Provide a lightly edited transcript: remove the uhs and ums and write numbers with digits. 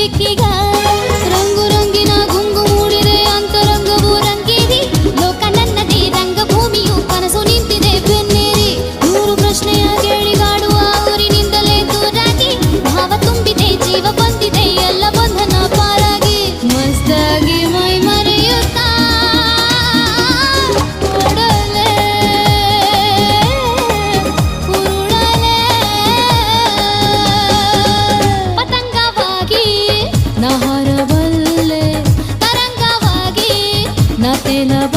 ದಿಕ್ಕಿಗ ರಂಗು ರಂಗಿನ ಗುಂಗು ಮೂಡಿದೆ ಅಂತರಂಗವು ರಂಗೇರಿ ಲೋಕ ನನ್ನದೇ ರಂಗಭೂಮಿಯು ಕನಸು ನಿಂತಿದೆ ಬೆನ್ನೇರಿ ನೂರು ಪ್ರಶ್ನೆಯ ಕೇಳಿಗಾಡುವ ಊರಿನಿಂದಲೇ ದೂರಾಗಿ ಭಾವ ತುಂಬಿದೆ ಜೀವ ಬಂದಿದೆ ಎಲ್ಲ ಬಂಧನ ಪಾರಾಗಿ ಮಸ್ತಾಗಿ ಮೈ ಮರೆಯುತ್ತಾ ಒಡಲೆ ಉರುಳಲೆ ಪತಂಗವಾಗಿ ನಾ ಹಾರಬಲ್ಲೆ ತರಂಗವಾಗಿ ನಾ ತೇಲಬಲ್ಲೆ